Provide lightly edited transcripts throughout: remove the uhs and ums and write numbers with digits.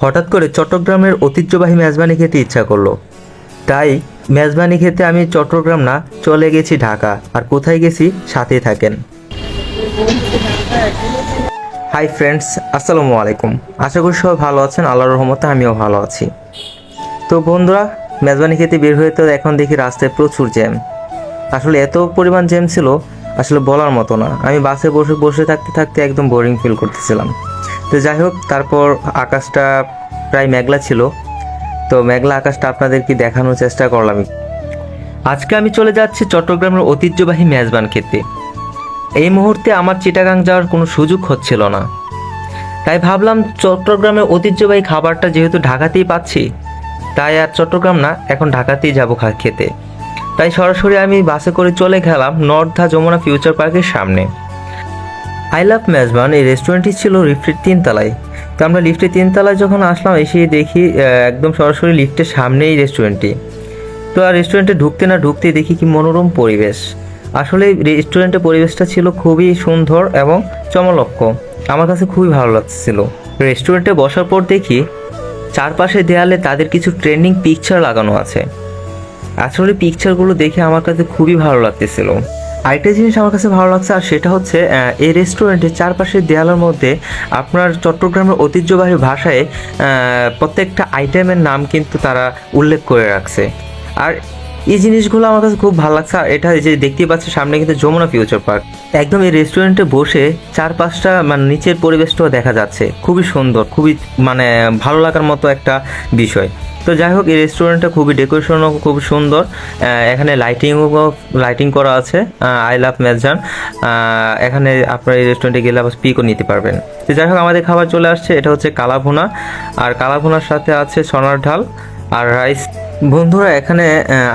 হঠাৎ করে চট্টগ্রামের ঐতিহ্যবাহী মেজবানি খেতে ইচ্ছা করলো। তাই মেজবানি খেতে আমি চট্টগ্রাম না চলে গেছি ঢাকা। আর কোথায় গেছি সাথেই থাকেন। হাই ফ্রেন্ডস, আসসালামু আলাইকুম। আশা করি সবাই ভালো আছেন, আল্লাহর রহমতে আমিও ভালো আছি। তো বন্ধুরা, মেজবানি খেতে বের হয়ে তো এখন দেখি রাস্তায় প্রচুর জ্যাম। আসলে এত পরিমাণ জ্যাম ছিল আসলে বলার মতো না। আমি বাসে বসে বসে থাকতে থাকতে একদম বোরিং ফিল করতেছিলাম। তো যাই হোক, তারপর আকাশটা প্রায় মেঘলা ছিল। তো মেঘলা আকাশটা আপনাদেরকে দেখানোর চেষ্টা করলাম। আজকে আমি চলে যাচ্ছি চট্টগ্রামের ঐতিহ্যবাহী মেজবান খেতে। এই মুহূর্তে আমার চিটাগাং যাওয়ার কোনো সুযোগ হচ্ছিল না, তাই ভাবলাম চট্টগ্রামের ঐতিহ্যবাহী খাবারটা যেহেতু ঢাকাতেই পাচ্ছি, তাই আর চট্টগ্রাম না, এখন ঢাকাতেই যাবো খেতে। তাই সরাসরি আমি বাসে করে চলে গেলাম নর্থা যমুনা ফিউচার পার্কের সামনে। আই লাভ মেজবান এই রেস্টুরেন্টটি ছিল লিফটের 3 তলায়। তো আমরা লিফটের 3 তলায় যখন আসলাম, এসে দেখি একদম সরাসরি লিফটের সামনেই রেস্টুরেন্টটি। তো আর রেস্টুরেন্টে ঢুকতে না ঢুকতেই দেখি কি মনোরম পরিবেশ। আসলে রেস্টুরেন্টের পরিবেশটা ছিল খুবই সুন্দর এবং চমলক্ষ। আমার কাছে খুবই ভালো লাগছিল। রেস্টুরেন্টে বসার পর দেখি চারপাশে দেয়ালে তাদের কিছু ট্রেন্ডিং পিকচার লাগানো আছে। আসলে পিকচারগুলো দেখে আমার কাছে খুবই ভালো লাগতেছিল। আরেকটা জিনিস আমার কাছে ভালো লাগছে, আর সেটা হচ্ছে এই রেস্টুরেন্টের চারপাশের দেয়ালের মধ্যে আপনার চট্টগ্রামের ঐতিহ্যবাহী ভাষায় প্রত্যেকটা আইটেমের নাম কিন্তু তারা উল্লেখ করে রাখছে। আর এই জিনিসগুলো আমার কাছে খুব ভালো লাগছে। আর এটা যে দেখতেই পাচ্ছি সামনে কিন্তু যমুনা ফিউচার পার্ক। একদম এই রেস্টুরেন্টে বসে চারপাশটা মানে নিচের পরিবেশটাও দেখা যাচ্ছে, খুবই সুন্দর, খুবই মানে ভালো লাগার মতো একটা বিষয়। তো যাই হোক, এই রেস্টুরেন্টটা খুবই ডেকোরেশনও খুব সুন্দর। এখানে লাইটিং করা আছে। I love Mezban. এখানে আপনার এই রেস্টুরেন্টে গেলে আবার স্পিকও নিতে পারবেন। তো যাই হোক, আমাদের খাবার চলে আসছে। এটা হচ্ছে কালাভুনা, আর কালাভুনার সাথে আছে সোনার ঢাল আর রাইস। বন্ধুরা, এখানে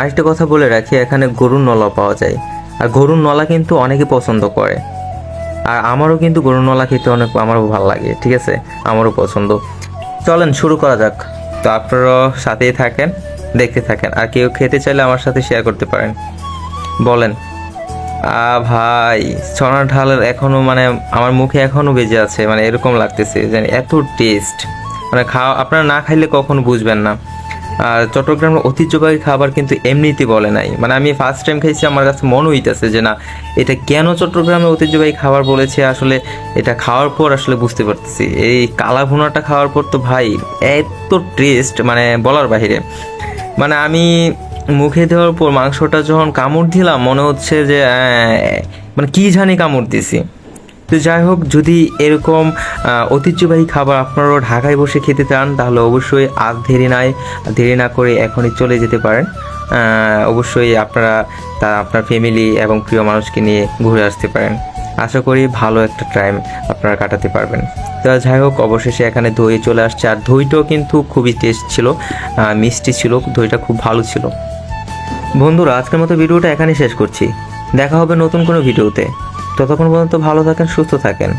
আরেকটা কথা বলে রাখি, এখানে গরুর নলা পাওয়া যায়। আর গরুর নলা কিন্তু অনেকে পছন্দ করে, আর আমারও কিন্তু গরুর নলা খেতে আমারও ভালো লাগে। ঠিক আছে, আমারও পছন্দ। চলেন শুরু করা যাক। তো আপনারাও সাথেই থাকেন, দেখতে থাকেন। আর কেউ খেতে চাইলে আমার সাথে শেয়ার করতে পারেন। বলেন। ভাই, সোনার ঢালের এখনো মানে আমার মুখে এখনো বেজে আছে, মানে এরকম লাগতেছে জানি, এত টেস্ট। মানে আপনারা না খাইলে কখনো বুঝবেন না। আর চট্টগ্রামের ঐতিহ্যবাহী খাবার কিন্তু এমনিতে বলে নাই। মানে আমি ফার্স্ট টাইম খাইছি, আমার কাছে মনে হইতেছে যে না, এটা কেন চট্টগ্রামের ঐতিহ্যবাহী খাবার বলেছে। আসলে এটা খাওয়ার পর আসলে বুঝতে পারতেছি। এই কালা ভুনাটা খাওয়ার পর তো ভাই এত টেস্ট, মানে বলার বাহিরে। মানে আমি মুখে দেওয়ার পর মাংসটা যখন কামড় দিলাম, মনে হচ্ছে যে মানে কি জানি কামড় দিছি। তো যাই হোক, যদি এরকম ঐতিহ্যবাহী খাবার আপনারাও ঢাকায় বসে খেতে চান, তাহলে অবশ্যই আর দেরি না করে এখনই চলে যেতে পারেন। অবশ্যই আপনারা আপনার ফ্যামিলি এবং প্রিয় মানুষকে নিয়ে ঘুরে আসতে পারেন। আশা করি ভালো একটা টাইম আপনারা কাটাতে পারবেন। তো যাই হোক, অবশেষে এখানে দই চলে আসছে। আর দইটাও কিন্তু খুবই টেস্ট ছিল, মিষ্টি ছিল, দইটা খুব ভালো ছিল। বন্ধুরা, আজকের মতো ভিডিওটা এখানেই শেষ করছি। দেখা হবে নতুন কোনো ভিডিওতে। ততক্ষণ পর্যন্ত ভালো থাকেন, সুস্থ থাকেন।